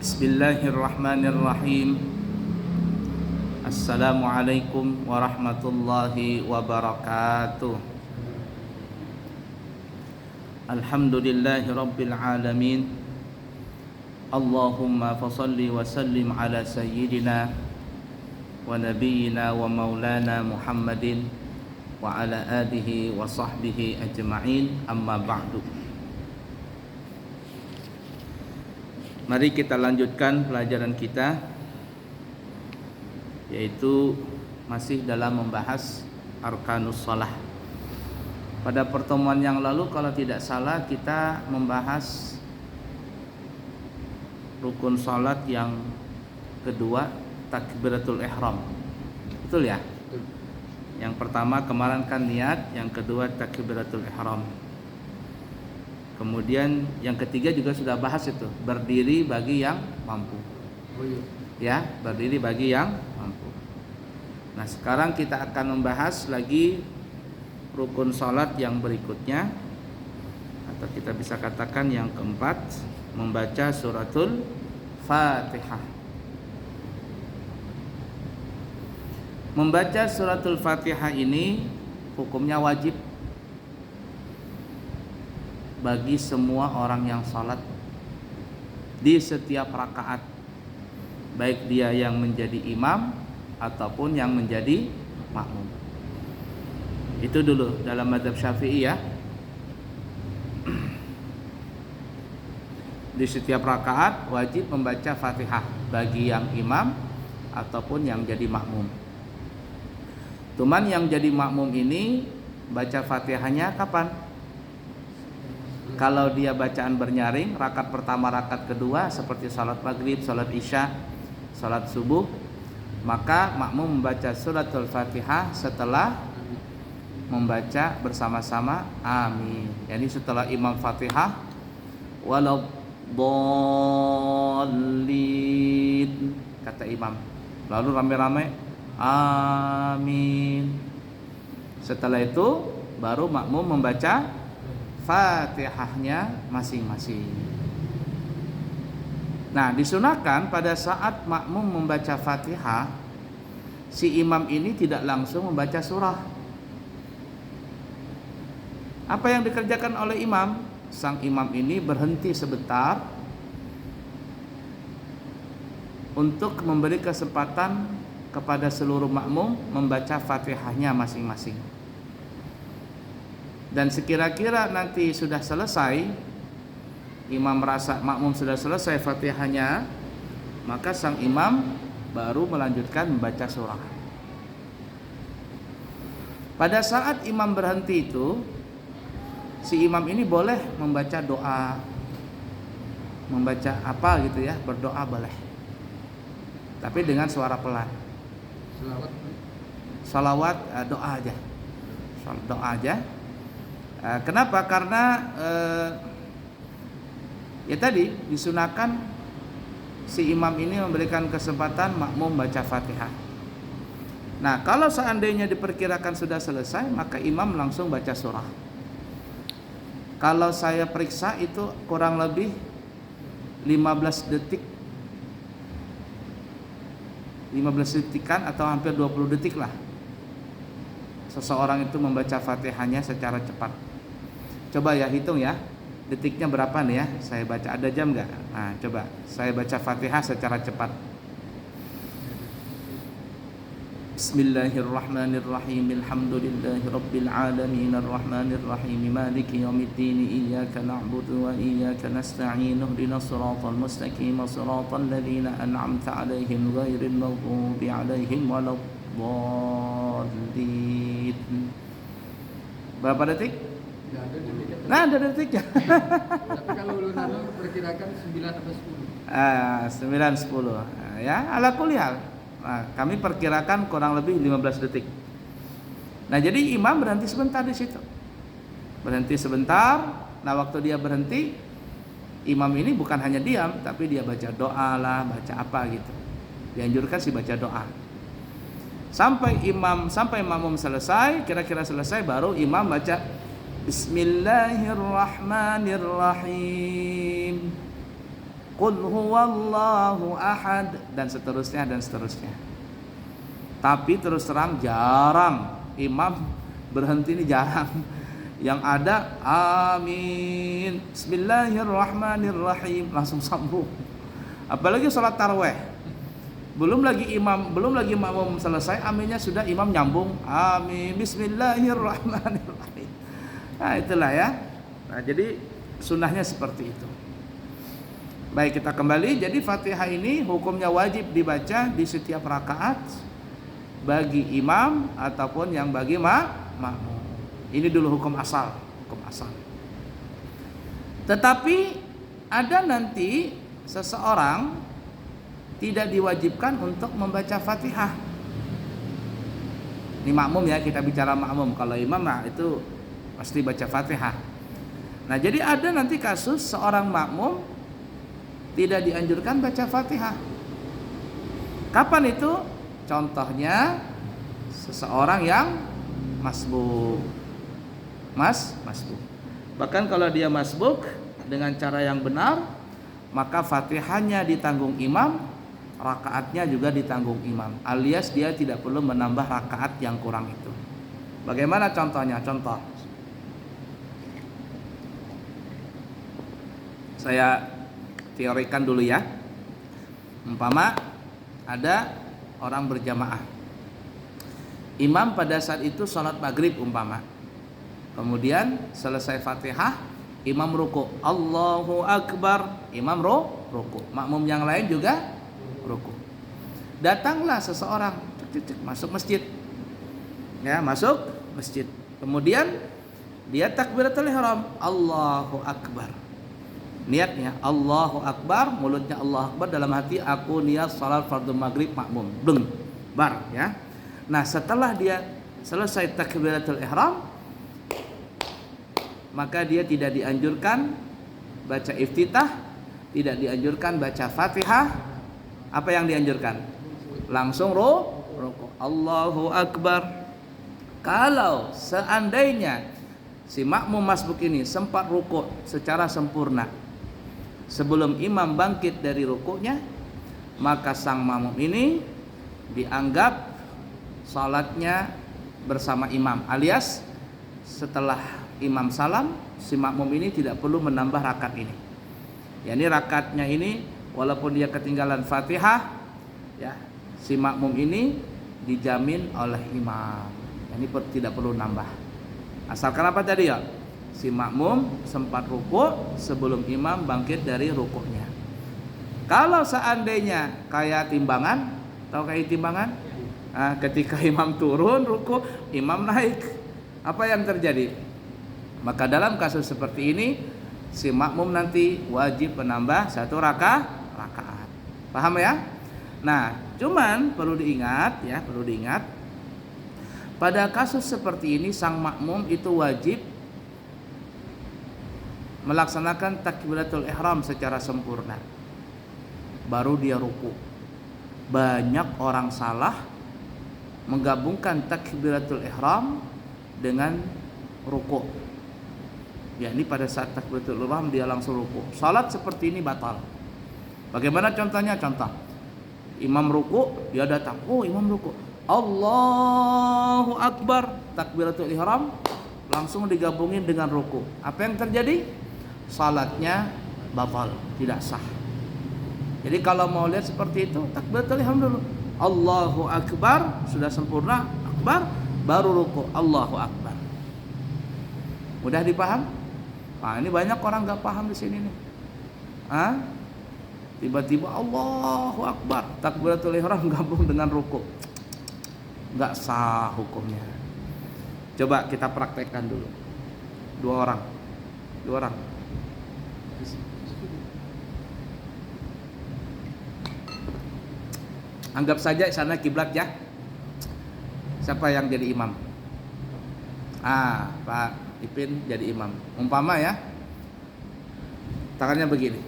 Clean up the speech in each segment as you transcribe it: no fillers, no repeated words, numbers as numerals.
Bismillahirrahmanirrahim. Assalamualaikum warahmatullahi wabarakatuh. Alhamdulillahi rabbil alamin. Allahumma fasalli wa sallim ala sayyidina wa nabiyyina wa maulana Muhammadin wa ala alihi wa sahbihi ajma'in, amma ba'du. Mari kita lanjutkan pelajaran kita, yaitu masih dalam membahas arkanus shalah. Pada pertemuan yang lalu kalau tidak salah kita membahas rukun salat yang kedua, takbiratul ihram. Betul ya? Yang pertama kemarin kan niat, yang kedua takbiratul ihram. Kemudian yang ketiga juga sudah bahas itu, berdiri bagi yang mampu. Ya, berdiri bagi yang mampu. Nah, sekarang kita akan membahas lagi rukun salat yang berikutnya, atau kita bisa katakan yang keempat, membaca suratul Fatihah. Membaca suratul Fatihah ini hukumnya wajib bagi semua orang yang salat di setiap rakaat, baik dia yang menjadi imam ataupun yang menjadi makmum. Itu dulu dalam mazhab Syafi'i ya. Di setiap rakaat wajib membaca Fatihah bagi yang imam ataupun yang jadi makmum. Cuman yang jadi makmum ini baca Fatihahnya kapan? Kalau dia bacaan bernyaring, rakaat pertama, rakaat kedua, seperti salat maghrib, salat isya, salat subuh, maka makmum membaca suratul Fatihah setelah membaca bersama-sama amin. Yani setelah imam Fatihah, waladdallin, kata imam, lalu rame-rame amin. Setelah itu baru makmum membaca Fatihahnya masing-masing. Nah, disunahkan pada saat makmum membaca Fatihah, si imam ini tidak langsung membaca surah. Apa yang dikerjakan oleh imam? Sang imam ini berhenti sebentar untuk memberi kesempatan kepada seluruh makmum membaca Fatihahnya masing-masing. Dan sekira-kira nanti sudah selesai, imam merasa makmum sudah selesai Fatihahnya, maka sang imam baru melanjutkan membaca surah. Pada saat imam berhenti itu, si imam ini boleh membaca doa, membaca apa gitu ya, berdoa boleh, tapi dengan suara pelan. Salawat, doa aja, doa aja. Kenapa? Karena ya tadi disunahkan si imam ini memberikan kesempatan makmum baca Fatihah. Nah, kalau seandainya diperkirakan sudah selesai, maka imam langsung baca surah. Kalau saya periksa itu kurang lebih 15 detik, 15 detikan atau hampir 20 detik lah seseorang itu membaca Fatihahnya secara cepat. Coba ya hitung ya, detiknya berapa nih ya? Saya baca, ada jam nggak? Nah, coba saya baca Fatihah secara cepat. Bismillahirrahmanirrahim. Alhamdulillahirabbil alamin arrahmanirrahim maliki yaumiddin iyyaka na'budu wa iyyaka nasta'in ihdinas siratal mustaqim siratal ladzina an'amta 'alaihim ghairil maghdubi 'alaihim waladdallin. Berapa detik? Nah, ada detiknya. Tapi kalau ulun perkirakan 9 atau 10. 9 10. Ya, ala kulli hal. Nah, kami perkirakan kurang lebih 15 detik. Nah, jadi imam berhenti sebentar di situ. Berhenti sebentar. Nah, waktu dia berhenti, imam ini bukan hanya diam, tapi dia baca doa lah, baca apa gitu. Dianjurkan sih baca doa. Sampai makmum selesai, kira-kira selesai, baru imam baca Bismillahirrahmanirrahim. qul huwallahu ahad, dan seterusnya dan seterusnya. Tapi terus terang jarang imam berhenti, ini jarang. Yang ada amin, bismillahirrahmanirrahim, langsung sambung. Apalagi sholat tarawih, belum lagi makmum selesai aminnya sudah imam nyambung amin bismillahirrahmanirrahim. Nah itulah ya. Nah jadi sunnahnya seperti itu. Baik, kita kembali. Jadi Fatihah ini hukumnya wajib dibaca di setiap rakaat bagi imam ataupun yang bagi makmum. Ini dulu hukum asal. Tetapi ada nanti seseorang tidak diwajibkan untuk membaca Fatihah. Ini makmum ya, kita bicara makmum. Kalau imam itu pasti baca Fatihah. Nah, jadi ada nanti kasus seorang makmum tidak dianjurkan baca Fatihah. Kapan itu? Contohnya seseorang yang masbuk. Masbuk. Bahkan kalau dia masbuk dengan cara yang benar, maka Fatihahnya ditanggung imam, rakaatnya juga ditanggung imam, alias dia tidak perlu menambah rakaat yang kurang itu. Bagaimana contohnya? Contoh, saya teorikan dulu ya. Umpama ada orang berjamaah, imam pada saat itu sholat maghrib umpama, kemudian selesai Fatihah imam ruku, Allahu Akbar, imam ruku, makmum yang lain juga ruku. Datanglah seseorang masuk masjid, ya, masuk masjid, kemudian dia takbiratul ihram, Allahu Akbar, niatnya Allahu Akbar, mulutnya Allahu Akbar, dalam hati aku niat salat fardu maghrib makmum, bleng, bar, ya. Nah setelah dia selesai takbiratul ihram, maka dia tidak dianjurkan baca iftitah, tidak dianjurkan baca Fatihah. Apa yang dianjurkan? Langsung ruku, Allahu Akbar. Kalau seandainya si makmum masbuk ini sempat ruku secara sempurna sebelum imam bangkit dari rukunya, maka sang makmum ini dianggap salatnya bersama imam, alias setelah imam salam, si makmum ini tidak perlu menambah rakaat ini. Ya, ini rakaatnya ini walaupun dia ketinggalan Fatihah, ya, si makmum ini dijamin oleh imam. Ini tidak perlu nambah. Asalkan apa tadi ya? Si makmum sempat ruku sebelum imam bangkit dari rukunya. Kalau seandainya kayak timbangan, tahu kayak timbangan? Nah, ketika imam turun ruku, imam naik, apa yang terjadi? Maka dalam kasus seperti ini, si makmum nanti wajib menambah satu rakaat. Paham ya? Nah, cuman perlu diingat ya, pada kasus seperti ini sang makmum itu wajib melaksanakan takbiratul ihram secara sempurna, baru dia ruku. Banyak orang salah menggabungkan takbiratul ihram dengan ruku. Ya, ini pada saat takbiratul ihram dia langsung ruku. Salat seperti ini batal. Bagaimana contohnya? Contoh, imam ruku, dia datang, oh imam ruku, Allahu Akbar, takbiratul ihram langsung digabungin dengan ruku. Apa yang terjadi? Salatnya batal, tidak sah. Jadi kalau mau lihat seperti itu, takbiratul ihram dulu, Allahu Akbar, sudah sempurna akbar, baru ruku, Allahu Akbar. Mudah dipaham? Nah, ini banyak orang nggak paham di sini nih. Tiba-tiba Allahu Akbar, takbiratul ihram gabung dengan ruku, nggak sah hukumnya. Coba kita praktekkan dulu. Dua orang. Anggap saja sana kiblat ya. Siapa yang jadi imam? Pak Ipin jadi imam. Umpama ya, tangannya begini.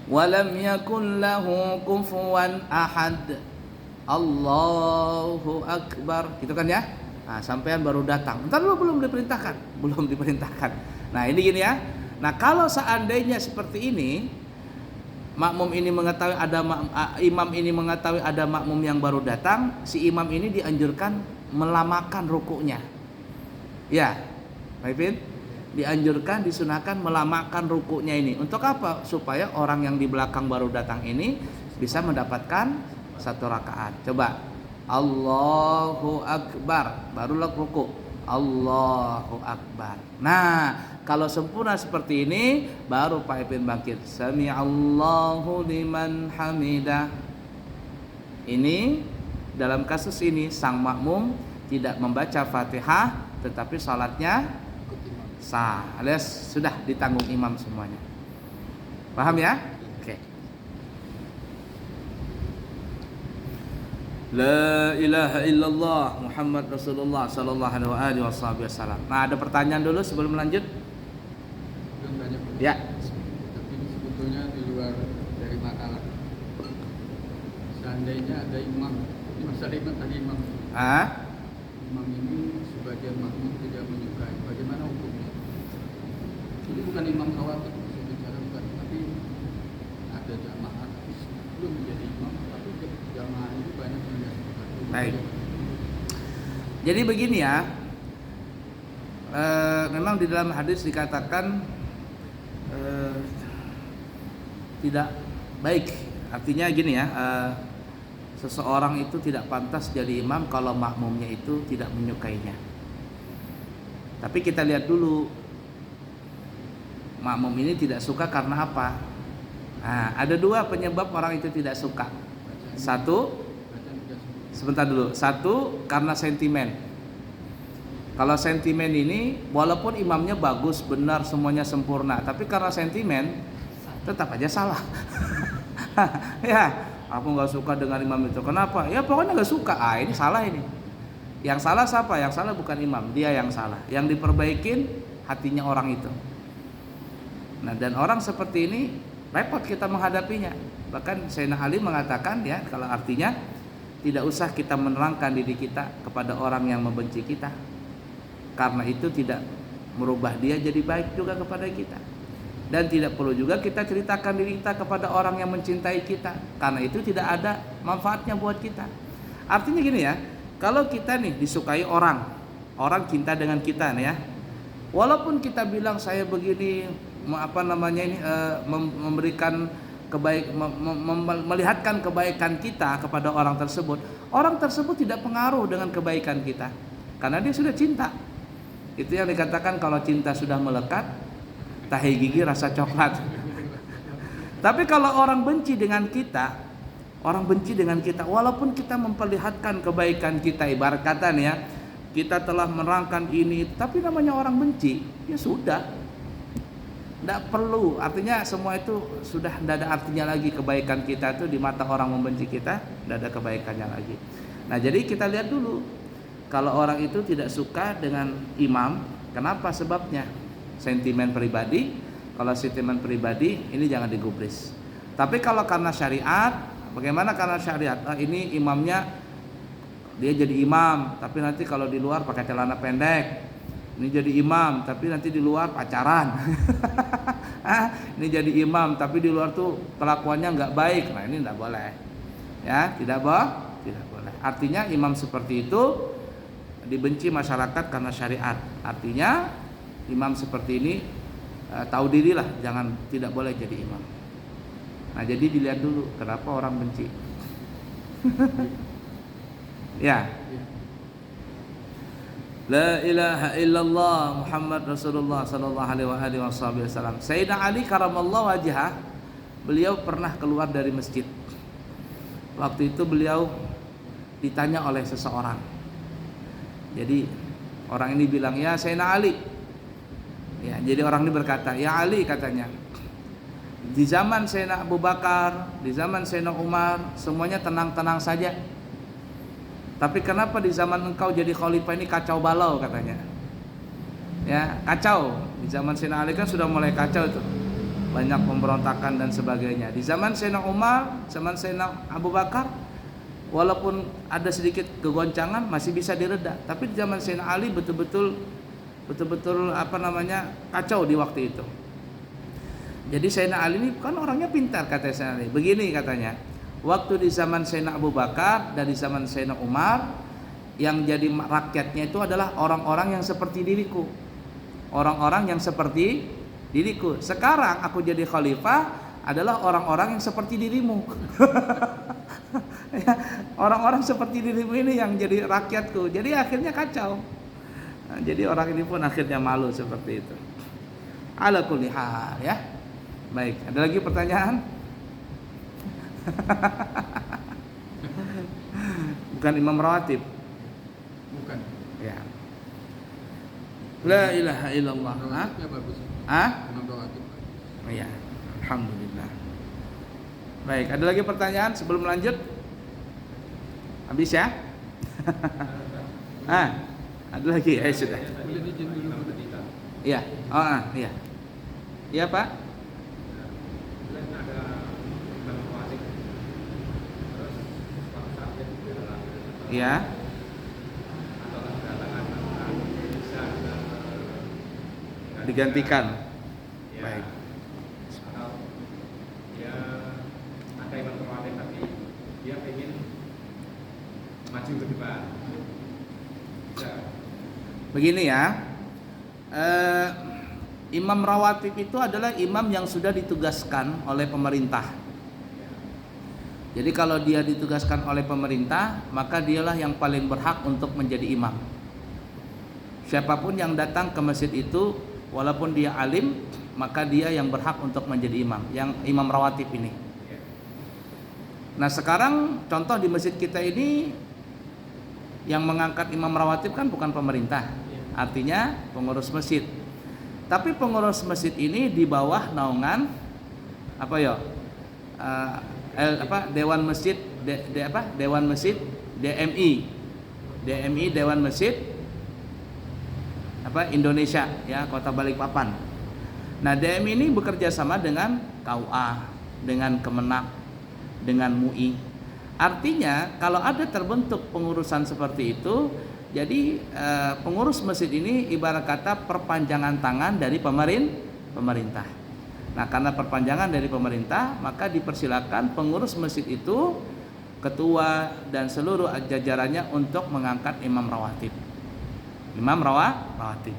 Walam yakun lahu kufuwan ahad. Allahu Akbar. Gitu kan ya? Nah, sampean baru datang. Entar dulu belum diperintahkan. Nah, ini gini ya. Nah, kalau seandainya seperti ini, makmum ini mengetahui imam ini mengetahui ada makmum yang baru datang, si imam ini dianjurkan melamakan rukuknya. Ya, Pak Ipin, dianjurkan, disunahkan melamakan rukuknya ini. Untuk apa? Supaya orang yang di belakang baru datang ini bisa mendapatkan 1 rakaat. Coba, Allahu Akbar, barulah rukuk. Allahu Akbar. Nah, kalau sempurna seperti ini, baru Pak Ipin bangkit. Sami'allahu liman hamidah. Ini dalam kasus ini sang makmum tidak membaca Fatihah, tetapi salatnya sah, alias sudah ditanggung imam semuanya. Paham ya? Oke. La ilaha illallah Muhammad Rasulullah sallallahu alaihi wasallam. Nah, ada pertanyaan dulu sebelum lanjut? Belum banyak. Ya. Tapi ini sebetulnya di luar dari makalah. Seandainya ada imam, ini masalah imam tadi imam. Imam ini sebagian makmum tidak menyukai, bagaimana hukumnya? Ini bukan imam khawatir, saya bicara bukan, tapi ada jamaah belum menjadi imam, tapi jamaah ini banyak yang tidak suka. Baik. Jadi begini ya, memang di dalam hadis dikatakan tidak baik. Artinya gini ya, seseorang itu tidak pantas jadi imam kalau makmumnya itu tidak menyukainya. Tapi kita lihat dulu, makmum ini tidak suka karena apa? Nah, ada 2 penyebab orang itu tidak suka. Sebentar dulu. 1, karena sentimen. Kalau sentimen ini, walaupun imamnya bagus, benar, semuanya sempurna, tapi karena sentimen, tetap aja salah. Ya, aku nggak suka dengan imam itu. Kenapa? Ya pokoknya nggak suka. Ini salah ini. Yang salah siapa? Yang salah bukan imam, dia yang salah. Yang diperbaikin hatinya orang itu. Nah, dan orang seperti ini repot kita menghadapinya. Bahkan Sayyidina Ali mengatakan ya, kalau artinya tidak usah kita menerangkan diri kita kepada orang yang membenci kita, karena itu tidak merubah dia jadi baik juga kepada kita. Dan tidak perlu juga kita ceritakan diri kita kepada orang yang mencintai kita, karena itu tidak ada manfaatnya buat kita. Artinya gini ya, kalau kita nih disukai orang cinta dengan kita nih ya, walaupun kita bilang saya begini, memberikan melihatkan kebaikan kita kepada orang tersebut tidak pengaruh dengan kebaikan kita, karena dia sudah cinta. Itu yang dikatakan kalau cinta sudah melekat, tahi gigi rasa coklat. Tapi kalau orang benci dengan kita, walaupun kita memperlihatkan kebaikan kita, ibarat kata nih ya, kita telah menerangkan ini, tapi namanya orang benci, ya sudah, tidak perlu. Artinya semua itu sudah tidak ada artinya lagi. Kebaikan kita itu di mata orang membenci kita, tidak ada kebaikannya lagi. Nah, jadi kita lihat dulu, kalau orang itu tidak suka dengan imam, kenapa sebabnya? Sentimen pribadi. Kalau sentimen pribadi ini jangan digubris. Tapi kalau karena syariat, bagaimana karena syariat? Ini imamnya dia jadi imam, tapi nanti kalau di luar pakai celana pendek. Ini jadi imam, tapi nanti di luar pacaran. Ini jadi imam, tapi di luar tuh kelakuannya nggak baik. Nah, ini tidak boleh. Ya, tidak boleh. Artinya imam seperti itu dibenci masyarakat karena syariat. Artinya imam seperti ini tahu dirilah, tidak boleh jadi imam. Nah, jadi dilihat dulu kenapa orang benci. Ya. La ilaha illallah Muhammad Rasulullah sallallahu alaihi wasallam. Sayyidina Ali karamallahu wajhah, beliau pernah keluar dari masjid. Waktu itu beliau ditanya oleh seseorang. Jadi orang ini bilang, "Ya Sayyidina Ali." Ya, jadi orang ini berkata, "Ya Ali," katanya, "di zaman Sayyidina Abu Bakar, di zaman Sayyidina Umar, semuanya tenang-tenang saja. Tapi kenapa di zaman engkau jadi khalifah ini kacau balau," katanya. Ya, kacau. Di zaman Sayyidina Ali kan sudah mulai kacau itu. Banyak pemberontakan dan sebagainya. Di zaman Sayyidina Umar, zaman Sayyidina Abu Bakar, walaupun ada sedikit kegoncangan masih bisa direda. Tapi di zaman Sayyidina Ali betul-betul kacau di waktu itu. Jadi Sayyidina Ali ini kan orangnya pintar, kata Sayyidina Ali. Begini katanya, waktu di zaman Sayyidina Abu Bakar dan di zaman Sayyidina Umar, yang jadi rakyatnya itu adalah orang-orang yang seperti diriku. Orang-orang yang seperti diriku. Sekarang aku jadi khalifah adalah orang-orang yang seperti dirimu. Ya, orang-orang seperti dirimu ini yang jadi rakyatku. Jadi akhirnya kacau. Nah, jadi orang ini pun akhirnya malu seperti itu. Ala kulli hal ya. Baik, ada lagi pertanyaan? Bukan imam rawatib. Bukan. Ya. La ilaha illallah. Rawatibnya bagus. Ah? Imam rawatib. Iya. Alhamdulillah. Baik, ada lagi pertanyaan sebelum lanjut? Habis ya? Ada lagi? Sudah. Boleh izin dulu Bu. Iya. Iya. Iya, Pak. Iya. Digantikan. Baik. Atau dia ada imam rawatib tapi dia pengen maju ke depan. Bisa. Begini ya. Imam rawatib itu adalah imam yang sudah ditugaskan oleh pemerintah. Jadi kalau dia ditugaskan oleh pemerintah, maka dialah yang paling berhak untuk menjadi imam. Siapapun yang datang ke masjid itu, walaupun dia alim, maka dia yang berhak untuk menjadi imam, yang imam rawatib ini. Nah sekarang contoh di masjid kita ini, yang mengangkat imam rawatib kan bukan pemerintah, artinya pengurus masjid. Tapi pengurus masjid ini di bawah naungan Dewan Masjid Dewan Masjid DMI Dewan Masjid Indonesia ya, Kota Balikpapan. Nah, DMI ini bekerja sama dengan KUA, dengan Kemenak, dengan MUI. Artinya kalau ada terbentuk pengurusan seperti itu, jadi pengurus masjid ini ibarat kata perpanjangan tangan dari pemerintah. Nah, karena perpanjangan dari pemerintah, maka dipersilakan pengurus masjid itu, ketua dan seluruh jajarannya untuk mengangkat imam rawatib. Imam rawatib.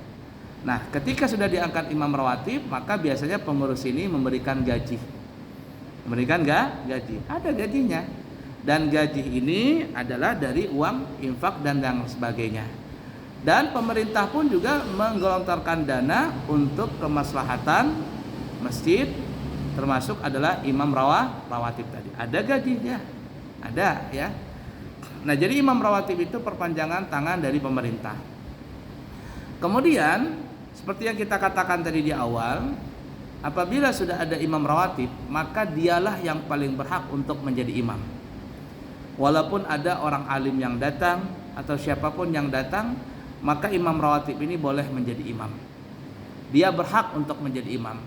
Nah, ketika sudah diangkat imam rawatib, maka biasanya pengurus ini memberikan gaji. Memberikan gaji. Ada gajinya. Dan gaji ini adalah dari uang infak dan yang sebagainya. Dan pemerintah pun juga menggelontorkan dana untuk kemaslahatan masjid, termasuk adalah imam rawatib tadi. Ada gajinya, ada ya. Nah, jadi imam rawatib itu perpanjangan tangan dari pemerintah. Kemudian, seperti yang kita katakan tadi di awal, apabila sudah ada imam rawatib, maka dialah yang paling berhak untuk menjadi imam. Walaupun ada orang alim yang datang atau siapapun yang datang, maka imam rawatib ini boleh menjadi imam. Dia berhak untuk menjadi imam.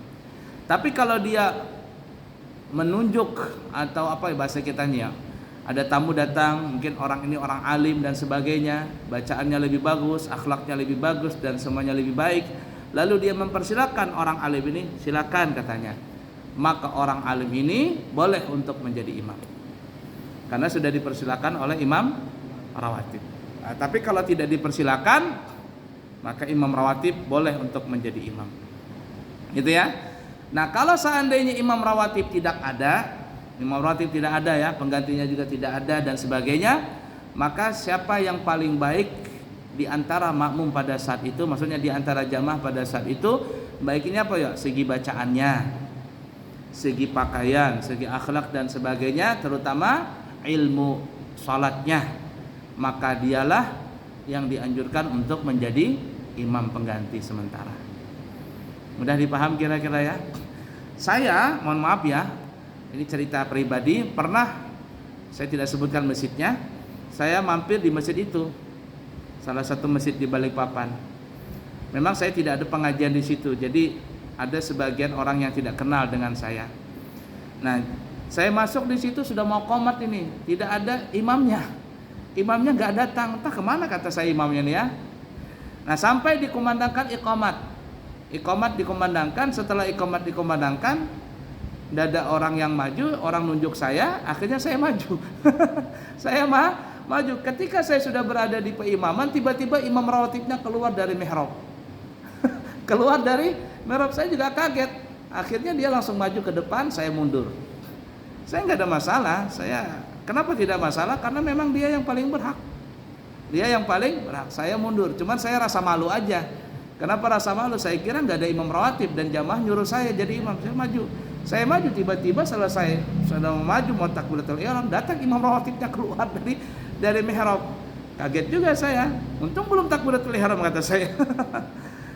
Tapi kalau dia menunjuk atau bahasa kitanya, ada tamu datang, mungkin orang ini orang alim dan sebagainya, bacaannya lebih bagus, akhlaknya lebih bagus dan semuanya lebih baik, lalu dia mempersilakan orang alim ini, silakan katanya, maka orang alim ini boleh untuk menjadi imam, karena sudah dipersilakan oleh imam rawatib. Nah, tapi kalau tidak dipersilakan, maka imam rawatib boleh untuk menjadi imam. Gitu ya. Nah, kalau seandainya imam rawatib tidak ada ya, penggantinya juga tidak ada dan sebagainya, maka siapa yang paling baik di antara makmum pada saat itu, maksudnya di antara jamaah pada saat itu, baiknya segi bacaannya, segi pakaian, segi akhlak dan sebagainya, terutama ilmu salatnya, maka dialah yang dianjurkan untuk menjadi imam pengganti sementara. Mudah dipaham kira-kira ya. Saya mohon maaf ya, ini cerita pribadi, pernah saya tidak sebutkan masjidnya, saya mampir di masjid itu, salah satu masjid di Balikpapan. Memang saya tidak ada pengajian di situ, jadi ada sebagian orang yang tidak kenal dengan saya. Nah, saya masuk di situ sudah mau qomat ini, tidak ada imamnya nggak datang, entah kemana kata saya imamnya nih ya. Nah, sampai dikumandangkan iqamat. Iqamat dikumandangkan, setelah iqamat dikumandangkan, tidak ada orang yang maju, orang nunjuk saya, akhirnya saya maju. Saya maju. Ketika saya sudah berada di peimaman, tiba-tiba imam rawatibnya keluar dari mihrab. Keluar dari mihrab, saya juga kaget. Akhirnya dia langsung maju ke depan, saya mundur. Saya nggak ada masalah. Kenapa tidak masalah? Karena memang dia yang paling berhak. Dia yang paling berhak. Saya mundur. Cuman saya rasa malu aja. Kenapa rasa malu? Saya kira nggak ada imam rawatib dan jamaah nyuruh saya jadi imam. Saya maju, tiba-tiba selesai sudah maju mau takbiratul ihram, datang imam rawatibnya keluar dari mihrab. Kaget juga saya. Untung belum takbiratul ihram kata saya.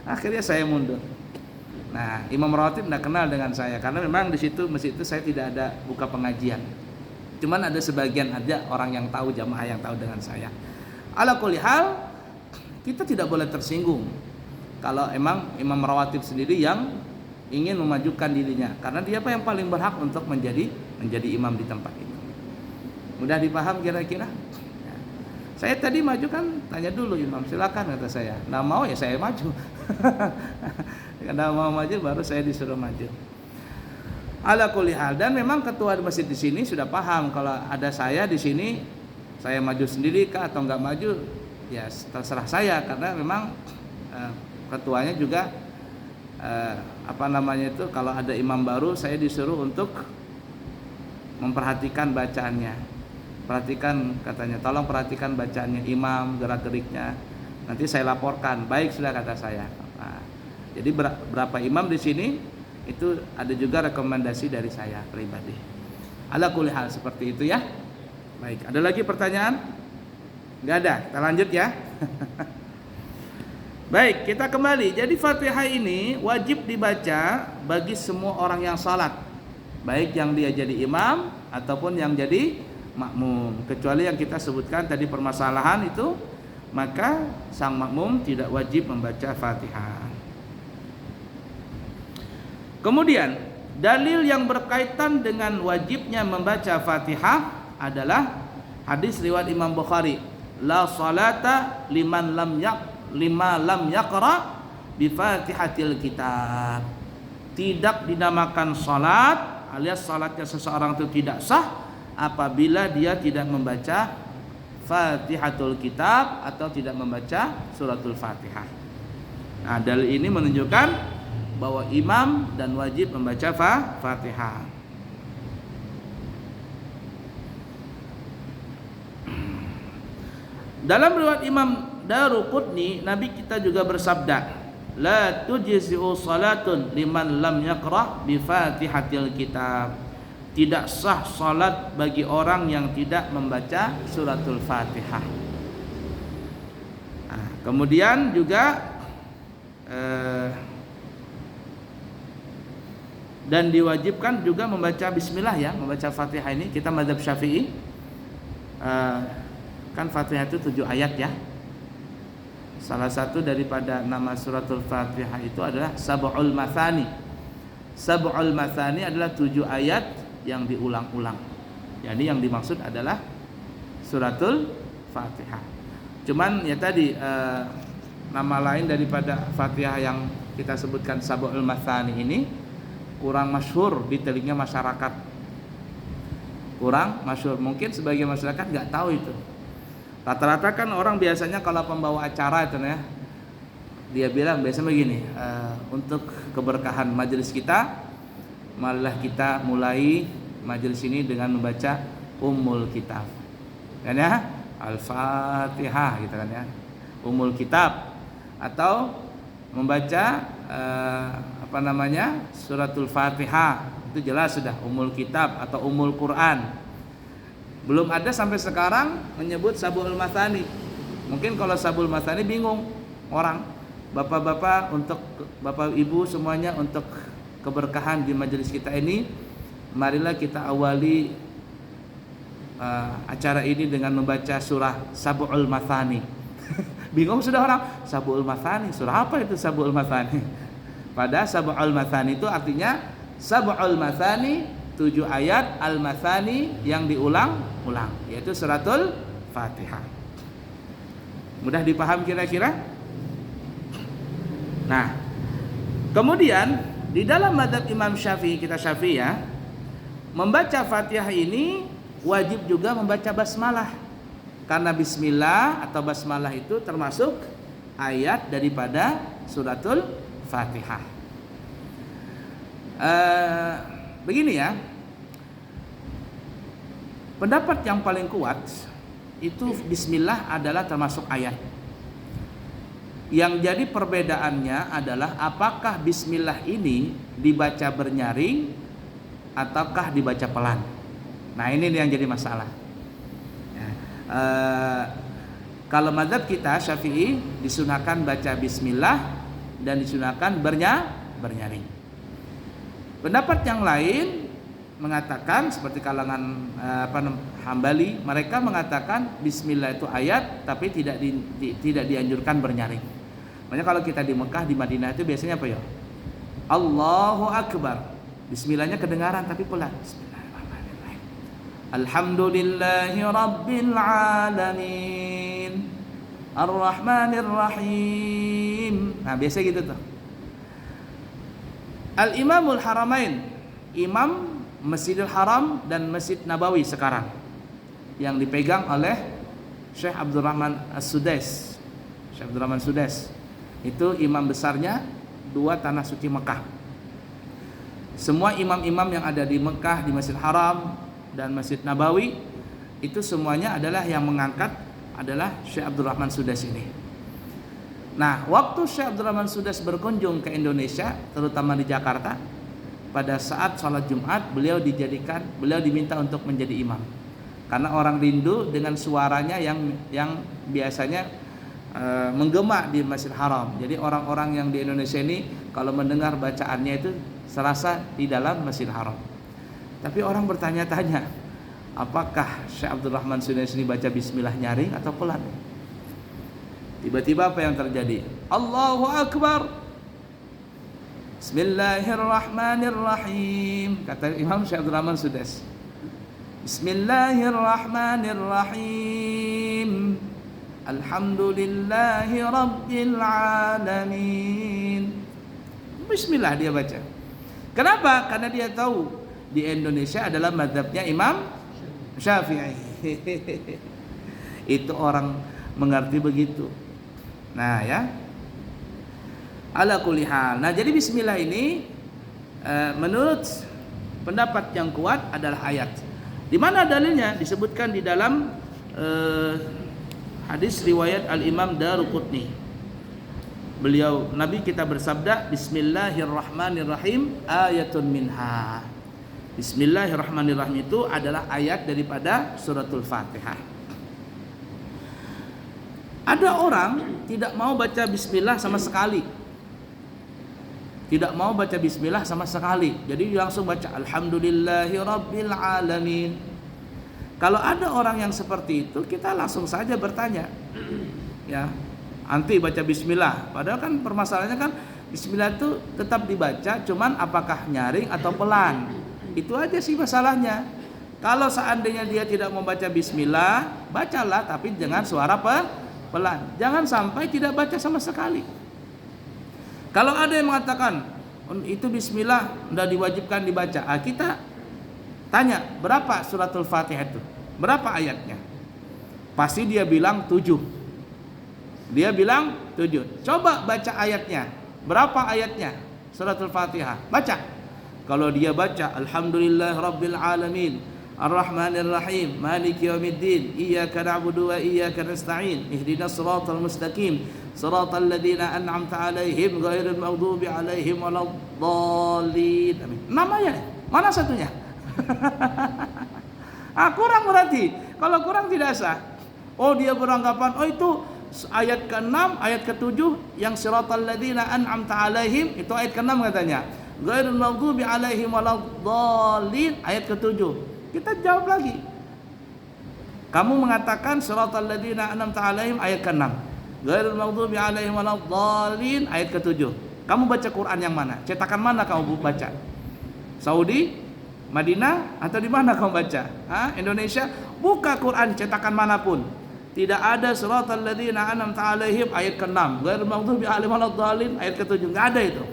Akhirnya saya mundur. Nah, imam rawatib tidak kenal dengan saya karena memang di situ masjid itu saya tidak ada buka pengajian. Cuman ada sebagian aja orang yang tahu, jamaah yang tahu dengan saya. Ala kulli hal, kita tidak boleh tersinggung kalau emang imam rawatib sendiri yang ingin memajukan dirinya, karena dia yang paling berhak untuk menjadi imam di tempat itu. Mudah dipaham kira-kira? Ya. Saya tadi maju kan tanya dulu imam, silakan kata saya. Nah mau ya saya maju. Karena mau maju baru saya disuruh maju. Ala kulli hal, dan memang ketua masjid di sini sudah paham kalau ada saya di sini, saya maju sendiri kah atau enggak maju, ya terserah saya, karena memang ketuanya juga kalau ada imam baru saya disuruh untuk memperhatikan bacaannya. Perhatikan katanya, tolong perhatikan bacaannya imam, gerak-geriknya. Nanti saya laporkan. Baik sudah kata saya. Nah, jadi berapa imam di sini itu ada juga rekomendasi dari saya pribadi. Ala kulli hal seperti itu ya. Baik, ada lagi pertanyaan? Enggak ada. Kita lanjut ya. Baik, kita kembali. Jadi Fatihah ini wajib dibaca bagi semua orang yang salat, baik yang dia jadi imam ataupun yang jadi makmum. Kecuali yang kita sebutkan tadi permasalahan itu, maka sang makmum tidak wajib membaca Fatihah. Kemudian dalil yang berkaitan dengan wajibnya membaca Fatihah adalah hadis riwayat Imam Bukhari, la salata liman lam yaqra bi Fatihatil kitab. Tidak dinamakan salat alias salatnya seseorang itu tidak sah apabila dia tidak membaca Fatihatul kitab atau tidak membaca suratul Fatihah. Nah, dalil ini menunjukkan bahwa imam dan wajib membaca Fatihah. Dalam riwayat Imam Daruqutni, Nabi kita juga bersabda, la tujzi'u salatun liman lam yaqra bi Fatihatil kitab. Tidak sah salat bagi orang yang tidak membaca suratul Fatihah. Nah, kemudian juga dan diwajibkan juga membaca bismillah ya, membaca Fatihah ini. Kita mazhab Syafi'i, kan Fatihah itu 7 ayat ya. Salah satu daripada nama suratul Fatihah itu adalah Sab'ul Mathani. Sab'ul Mathani adalah 7 ayat yang diulang-ulang. Jadi yang dimaksud adalah suratul Fatihah. Cuman ya tadi nama lain daripada Fatihah yang kita sebutkan Sab'ul Mathani ini kurang masyhur di telinga masyarakat. Kurang masyhur. Mungkin sebagian masyarakat nggak tahu itu. Rata-rata kan orang biasanya kalau pembawa acara itu ya, dia bilang biasanya begini, untuk keberkahan majelis kita, marilah kita mulai majelis ini dengan membaca Ummul Kitab, kan ya, Al-Fatihah gitu kan ya, Ummul Kitab, atau membaca suratul Fatihah, itu jelas sudah Ummul Kitab atau Ummul Quran. Belum ada sampai sekarang menyebut Sab'ul Mathani. Mungkin kalau Sab'ul Mathani bingung orang, bapak-bapak, untuk bapak ibu semuanya, untuk keberkahan di majelis kita ini, marilah kita awali acara ini dengan membaca surah Sab'ul Mathani. Bingung sudah orang, Sab'ul Mathani, surah apa itu Sab'ul Mathani? Pada Sab'ul Mathani itu artinya Sab'ul Mathani, 7 ayat Al-Mathani yang diulang-ulang, yaitu suratul Fatihah. Mudah dipaham kira-kira? Nah, Kemudian di dalam mazhab Imam Syafi'i, kita Syafi'i ya, membaca Fatihah ini wajib juga membaca basmalah. Karena bismillah atau basmalah itu termasuk ayat daripada suratul Fatihah. Begini ya, pendapat yang paling kuat itu bismillah adalah termasuk ayat. Yang jadi perbedaannya adalah apakah bismillah ini dibaca bernyaring ataukah dibaca pelan. Nah ini yang jadi masalah ya. Kalau mazhab kita Syafi'i disunahkan baca bismillah dan disunahkan bernyaring. Pendapat yang lain mengatakan seperti kalangan Hambali, mereka mengatakan bismillah itu ayat tapi tidak dianjurkan bernyaring. Makanya kalau kita di Mekah, di Madinah itu biasanya apa ya? Allahu Akbar. Bismillahnya kedengaran tapi pelan. Bismillahirrahmanirrahim. Alhamdulillahi Rabbil Alamin. Ar-Rahmanir-Rahim. Nah, biasa gitu tuh. Al-Imamul Haramain, Imam Masjidil Haram dan Masjid Nabawi sekarang, yang dipegang oleh Syekh Abdurrahman As-Sudais. Syekh Abdurrahman Sudais itu imam besarnya dua tanah suci Mekah. Semua imam-imam yang ada di Mekah, di Masjid Haram dan Masjid Nabawi, itu semuanya adalah yang mengangkat adalah Syekh Abdurrahman Sudais ini. Nah, waktu Syekh Abdurrahman Sudais berkunjung ke Indonesia, terutama di Jakarta, pada saat sholat Jumat beliau diminta untuk menjadi imam. Karena orang rindu dengan suaranya yang biasanya menggema di Masjid Haram. Jadi orang-orang yang di Indonesia ini kalau mendengar bacaannya itu serasa di dalam Masjid Haram. Tapi orang bertanya-tanya, apakah Syekh Abdurrahman Sudais ini baca bismillah nyaring atau pelan? Tiba-tiba apa yang terjadi? Allahu Akbar. Bismillahirrahmanirrahim, kata Imam Syekh Abdurrahman Sudais. Bismillahirrahmanirrahim. Alhamdulillahi Rabbil Alamin. Bismillah dia baca. Kenapa? Karena dia tahu di Indonesia adalah mazhabnya Imam Syafi'i. Itu orang mengerti begitu. Nah ya, ala kulli hal. Nah jadi bismillah ini menurut pendapat yang kuat adalah ayat. Di mana dalilnya? Disebutkan di dalam hadis riwayat Al-Imam Daruqutni. Nabi kita bersabda, Bismillahirrahmanirrahim ayatun minha. Bismillahirrahmanirrahim itu adalah ayat daripada suratul Fatihah. Ada orang tidak mau baca bismillah sama sekali. Tidak mau baca bismillah sama sekali. Jadi langsung baca Alhamdulillahi Rabbil Alamin. Kalau ada orang yang seperti itu, kita langsung saja bertanya, ya, anti baca bismillah. Padahal kan permasalahannya kan bismillah itu tetap dibaca, cuman apakah nyaring atau pelan? Itu aja sih masalahnya. Kalau seandainya dia tidak mau baca bismillah, bacalah tapi dengan suara pelan. Jangan sampai tidak baca sama sekali. Kalau ada yang mengatakan itu bismillah sudah diwajibkan dibaca, kita tanya berapa suratul Fatihah itu? Berapa ayatnya? Pasti dia bilang 7. Dia bilang 7. Coba baca ayatnya. Berapa ayatnya? Suratul Fatihah. Baca. Kalau dia baca Alhamdulillah Rabbil Alamin, Ar-Rahmanir-Rahim, Maliki Yawmiddin, Iyyaka na'budu wa iyyaka nasta'in, Ihdinas siratal mustaqim, siratal ladzina an'amta 'alaihim ghairil maghdubi 'alaihim waladdallin. Amin. Namanya mana satunya? Kurang berarti. Kalau kurang tidak sah. Oh dia beranggapan itu ayat ke-6, ayat ke-7 yang siratal ladzina an'amta 'alaihim, itu ayat ke-6 katanya. Ghairil maghdubi 'alaihim waladdallin, ayat ke-7. Kita jawab lagi. Kamu mengatakan siratal ladzina an'amta 'alaihim ayat ke-6. Ghairil maghdubi 'alaihim waladdallin ayat ke-7. Kamu baca Quran yang mana? Cetakan mana kamu baca? Saudi, Madinah, atau di mana kamu baca? Indonesia? Buka Quran cetakan manapun. Tidak ada siratal ladzina an'amta 'alaihim ayat ke-6. Ghairil maghdubi 'alaihim waladdallin ayat ke-7. Enggak ada itu.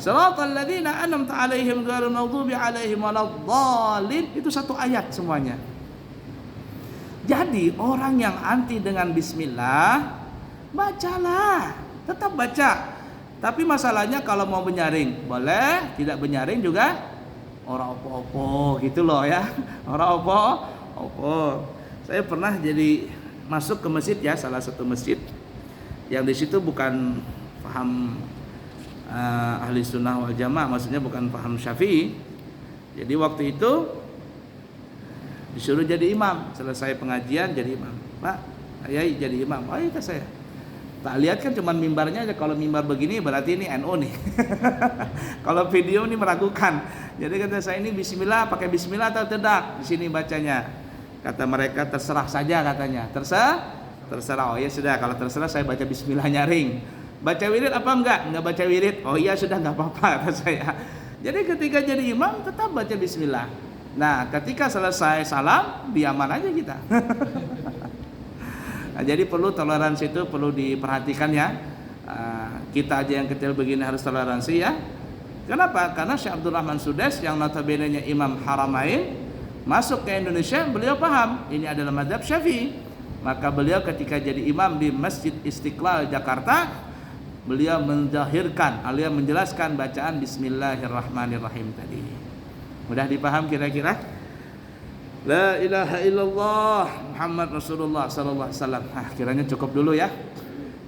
Shiratal ladzina an'amta 'alaihim ghairil maghdubi 'alaihim waladdallin. Itu satu ayat semuanya. Jadi orang yang anti dengan bismillah, bacalah, tetap baca. Tapi masalahnya kalau mau menyaring boleh, tidak menyaring juga ora opo-opo gitu loh ya. Ora opo-opo. Saya pernah jadi masuk ke masjid ya, salah satu masjid yang di situ bukan paham ahli sunnah wal jamaah, maksudnya bukan paham Syafi'i. Jadi waktu itu disuruh jadi imam, selesai pengajian jadi imam. Pak, ayai jadi imam. Oh iya saya. Tak lihat kan cuma mimbarnya aja. Kalau mimbar begini berarti ini NU nih. Kalau video ini meragukan. Jadi kata saya, ini bismillah, pakai bismillah atau tidak? Di sini bacanya. Kata mereka terserah saja katanya. Terserah. Oh ya sudah, kalau terserah saya baca bismillah nyaring. Baca wirid apa enggak? Enggak baca wirid. Oh iya sudah, enggak apa-apa kata saya. Jadi ketika jadi imam tetap baca bismillah. Nah, ketika selesai salam, diaman aja kita. Nah, jadi perlu toleransi, itu perlu diperhatikan ya. Kita aja yang kecil begini harus toleransi ya. Kenapa? Karena Syekh Abdul Rahman Sudais yang notabene-nya Imam Haramain masuk ke Indonesia, beliau paham ini adalah mazhab Syafi'i. Maka beliau ketika jadi imam di Masjid Istiqlal Jakarta, beliau menzahirkan alias menjelaskan bacaan Bismillahirrahmanirrahim tadi. Mudah dipaham kira-kira? La ilaha illallah Muhammad Rasulullah sallallahu alaihi wasallam. Kiranya cukup dulu ya.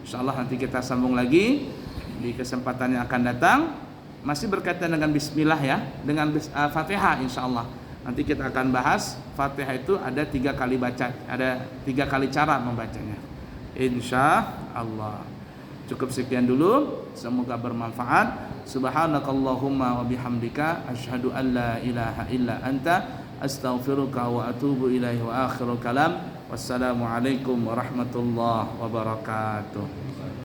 Insyaallah nanti kita sambung lagi di kesempatan yang akan datang. Masih berkaitan dengan bismillah ya, dengan Fatihah insyaallah. Nanti kita akan bahas Fatihah itu ada 3 kali baca, ada 3 kali cara membacanya. Insyaallah. Cukup sekian dulu, semoga bermanfaat. Subhanakallahumma wa bihamdika asyhadu an la ilaha illa anta astaghfiruka wa atubu ilaihi wa akhirul kalam. Wassalamualaikum warahmatullahi wabarakatuh.